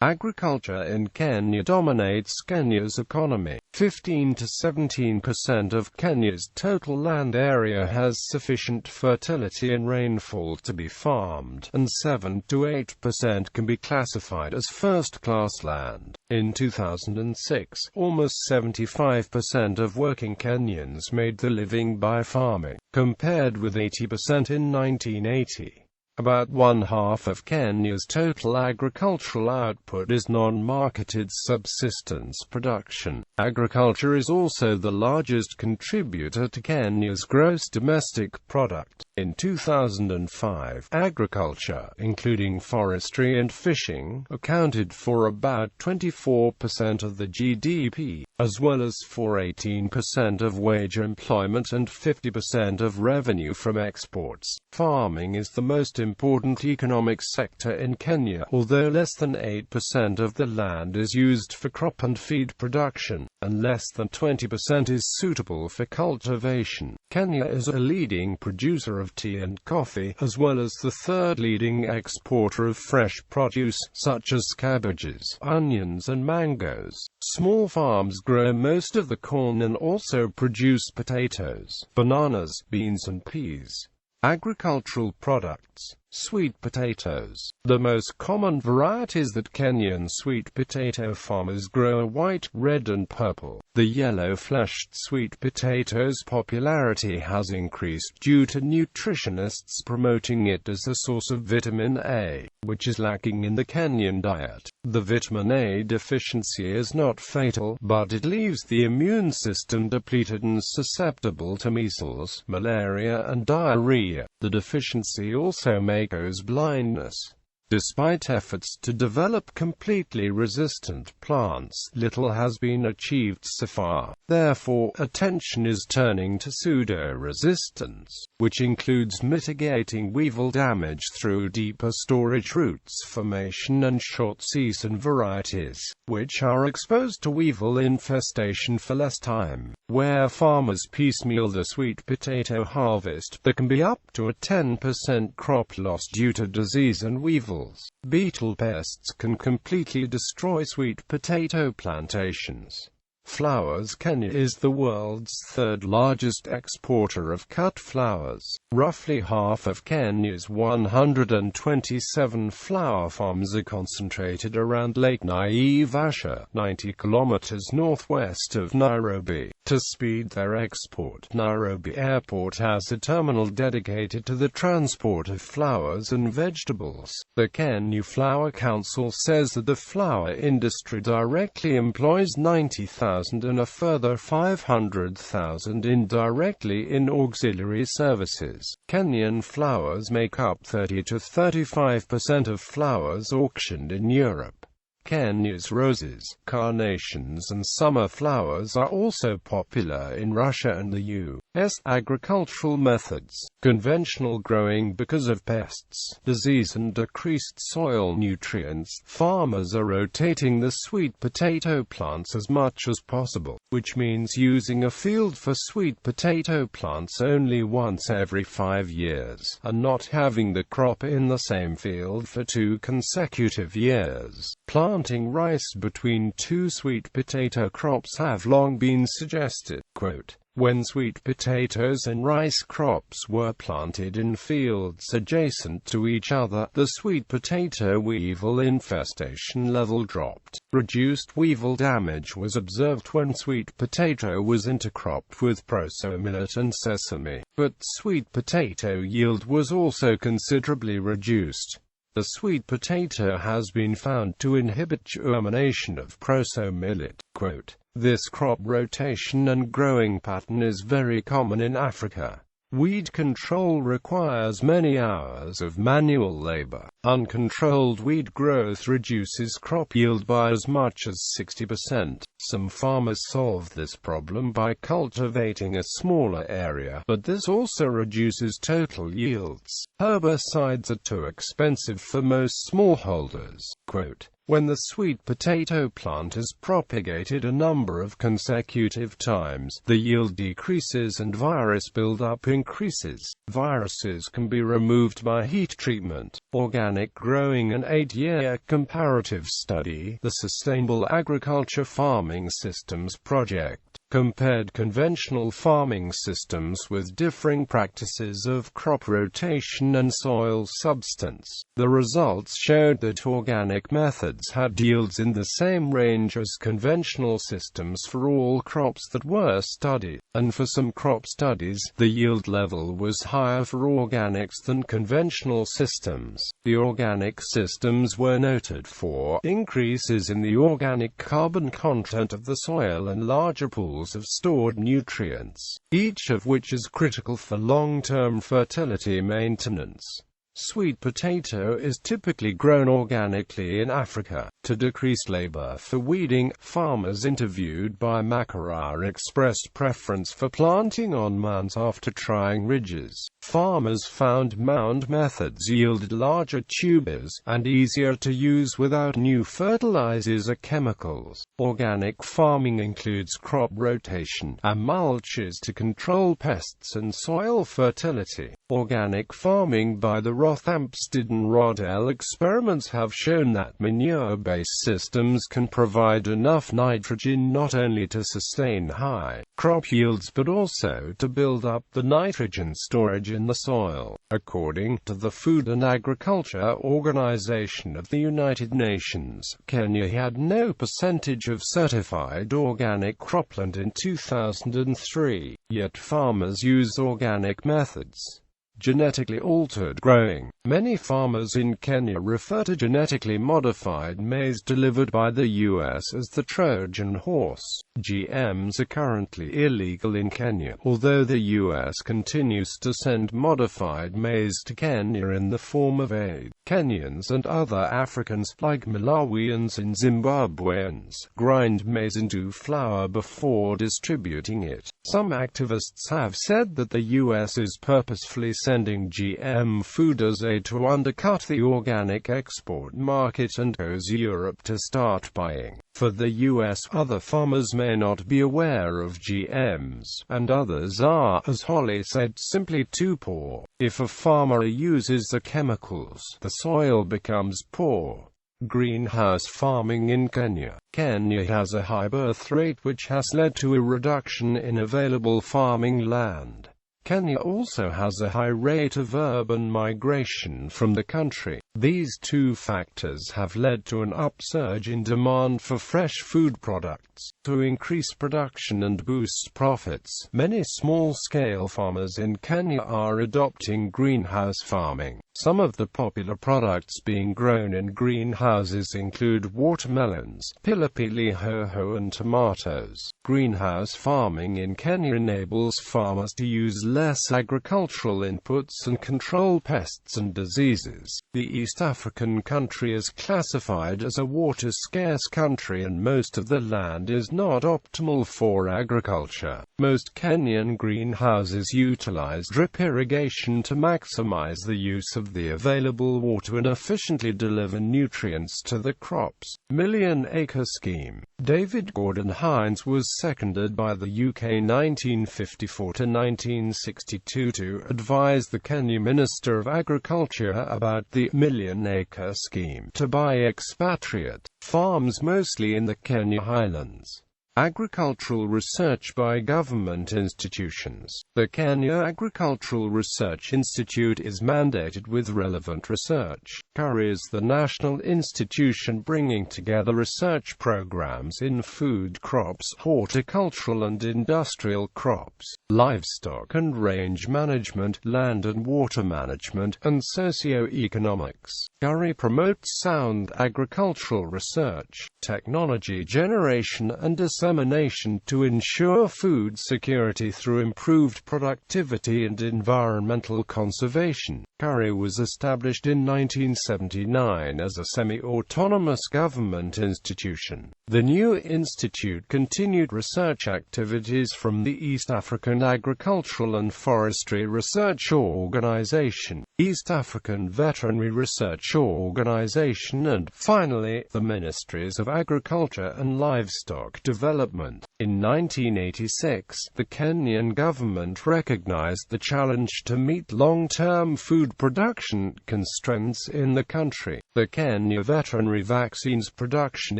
Agriculture in Kenya dominates Kenya's economy. 15 to 17% of Kenya's total land area has sufficient fertility and rainfall to be farmed, and 7 to 8% can be classified as first-class land. In 2006, almost 75% of working Kenyans made their living by farming, compared with 80% in 1980. About one-half of Kenya's total agricultural output is non-marketed subsistence production. Agriculture is also the largest contributor to Kenya's gross domestic product. In 2005, agriculture, including forestry and fishing, accounted for about 24% of the GDP, as well as for 18% of wage employment and 50% of revenue from exports. Farming is the most important economic sector in Kenya, although less than 8% of the land is used for crop and feed production, and less than 20% is suitable for cultivation. Kenya is a leading producer of tea and coffee, as well as the third leading exporter of fresh produce, such as cabbages, onions and mangoes. Small farms grow most of the corn and also produce potatoes, bananas, beans and peas. Agricultural products. Sweet potatoes. The most common varieties that Kenyan sweet potato farmers grow are white, red and purple. The yellow-fleshed sweet potato's popularity has increased due to nutritionists promoting it as a source of vitamin A, which is lacking in the Kenyan diet. The vitamin A deficiency is not fatal, but it leaves the immune system depleted and susceptible to measles, malaria and diarrhea. The deficiency also may cause blindness. Despite efforts to develop completely resistant plants, little has been achieved so far. Therefore, attention is turning to pseudo-resistance, which includes mitigating weevil damage through deeper storage roots formation and short-season varieties, which are exposed to weevil infestation for less time. Where farmers piecemeal the sweet potato harvest, there can be up to a 10% crop loss due to disease and weevils. Beetle pests can completely destroy sweet potato plantations. Flowers. Kenya is the world's third largest exporter of cut flowers. Roughly half of Kenya's 127 flower farms are concentrated around Lake Naivasha, 90 kilometers northwest of Nairobi. To speed their export, Nairobi Airport has a terminal dedicated to the transport of flowers and vegetables. The Kenya Flower Council says that the flower industry directly employs 90,000 and a further 500,000 indirectly in auxiliary services. Kenyan flowers make up 30 to 35% of flowers auctioned in Europe. Kenya's roses, carnations and summer flowers are also popular in Russia and the U.S. Agricultural methods. Conventional growing. Because of pests, disease and decreased soil nutrients, farmers are rotating the sweet potato plants as much as possible, which means using a field for sweet potato plants only once every 5 years, and not having the crop in the same field for 2 consecutive years. Planting rice between 2 sweet potato crops have long been suggested. Quote, when sweet potatoes and rice crops were planted in fields adjacent to each other, the sweet potato weevil infestation level dropped. Reduced weevil damage was observed when sweet potato was intercropped with proso millet and sesame, but sweet potato yield was also considerably reduced. The sweet potato has been found to inhibit germination of proso millet. Quote, this crop rotation and growing pattern is very common in Africa. Weed control requires many hours of manual labor. Uncontrolled weed growth reduces crop yield by as much as 60%. Some farmers solve this problem by cultivating a smaller area, but this also reduces total yields. Herbicides are too expensive for most smallholders. Quote, When the sweet potato plant is propagated a number of consecutive times, the yield decreases and virus buildup increases. Viruses can be removed by heat treatment. Organic growing. An 8-year comparative study, the Sustainable Agriculture Farming Systems Project, compared conventional farming systems with differing practices of crop rotation and soil substance. The results showed that organic methods had yields in the same range as conventional systems for all crops that were studied, and for some crop studies, the yield level was higher for organics than conventional systems. The organic systems were noted for increases in the organic carbon content of the soil and larger pools of stored nutrients, each of which is critical for long-term fertility maintenance. Sweet potato is typically grown organically in Africa. To decrease labor for weeding, farmers interviewed by Makara expressed preference for planting on mounds after trying ridges. Farmers found mound methods yielded larger tubers and easier to use without new fertilizers or chemicals. Organic farming includes crop rotation and mulches to control pests and soil fertility. Organic farming by the Rothamsted and Rodell experiments have shown that manure-based systems can provide enough nitrogen not only to sustain high crop yields but also to build up the nitrogen storage in the soil. According to the Food and Agriculture Organization of the United Nations, Kenya had no percentage of certified organic cropland in 2003, yet farmers use organic methods. Genetically altered growing. Many farmers in Kenya refer to genetically modified maize delivered by the U.S. as the Trojan horse. GMs are currently illegal in Kenya, although the U.S. continues to send modified maize to Kenya in the form of aid. Kenyans and other Africans, like Malawians and Zimbabweans, grind maize into flour before distributing it. Some activists have said that the U.S. is purposefully sending GM food as aid to undercut the organic export market and cause Europe to start buying. For the U.S., other farmers may not be aware of GMs, and others are, as Holly said, simply too poor. If a farmer uses the chemicals, the soil becomes poor. Greenhouse farming in Kenya. Kenya has a high birth rate which has led to a reduction in available farming land. Kenya also has a high rate of urban migration from the country. These two factors have led to an upsurge in demand for fresh food products. To increase production and boost profits, many small-scale farmers in Kenya are adopting greenhouse farming. Some of the popular products being grown in greenhouses include watermelons, pilipili hoho and tomatoes. Greenhouse farming in Kenya enables farmers to use less agricultural inputs and control pests and diseases. The East African country is classified as a water-scarce country and most of the land is not optimal for agriculture. Most Kenyan greenhouses utilize drip irrigation to maximize the use of the available water and efficiently deliver nutrients to the crops. Million-acre scheme. David Gordon Hines was seconded by the UK 1954 to 1962 to advise the Kenya Minister of Agriculture about the million-acre scheme to buy expatriate farms mostly in the Kenya highlands. Agricultural research by government institutions. The Kenya Agricultural Research Institute is mandated with relevant research. KARI is the national institution bringing together research programs in food crops, horticultural and industrial crops, livestock and range management, land and water management, and socio-economics. KARI promotes sound agricultural research, technology generation and dissemination to ensure food security through improved productivity and environmental conservation. KARI was established in 1979 as a semi-autonomous government institution. The new institute continued research activities from the East African Agricultural and Forestry Research Organization, East African Veterinary Research Organization, and, finally, the Ministries of Agriculture and Livestock Development. In 1986, the Kenyan government recognized the challenge to meet long-term food production constraints in the country. The Kenya Veterinary Vaccines Production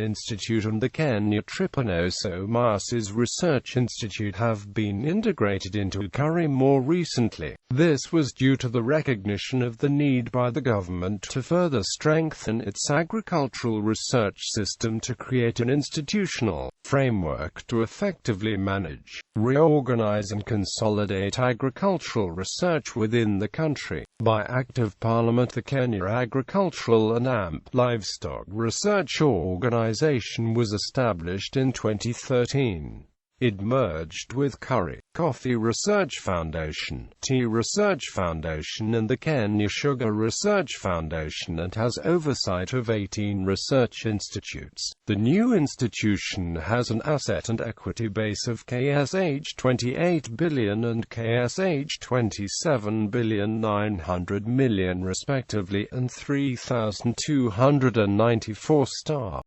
Institute and the Kenya Trypanosomiasis Research Institute have been integrated into KURI more recently. This was due to the recognition of the need by the government to further strengthen its agricultural research system to create an institutional framework to effectively manage, reorganize and consolidate agricultural research within the country. By Act of Parliament, the Kenya Agricultural and Livestock Research Organization was established in 2013. It merged with KURI, Coffee Research Foundation, Tea Research Foundation and the Kenya Sugar Research Foundation, and has oversight of 18 research institutes. The new institution has an asset and equity base of KSH 28 billion and KSH 27,900,000,000 respectively, and 3,294 staff.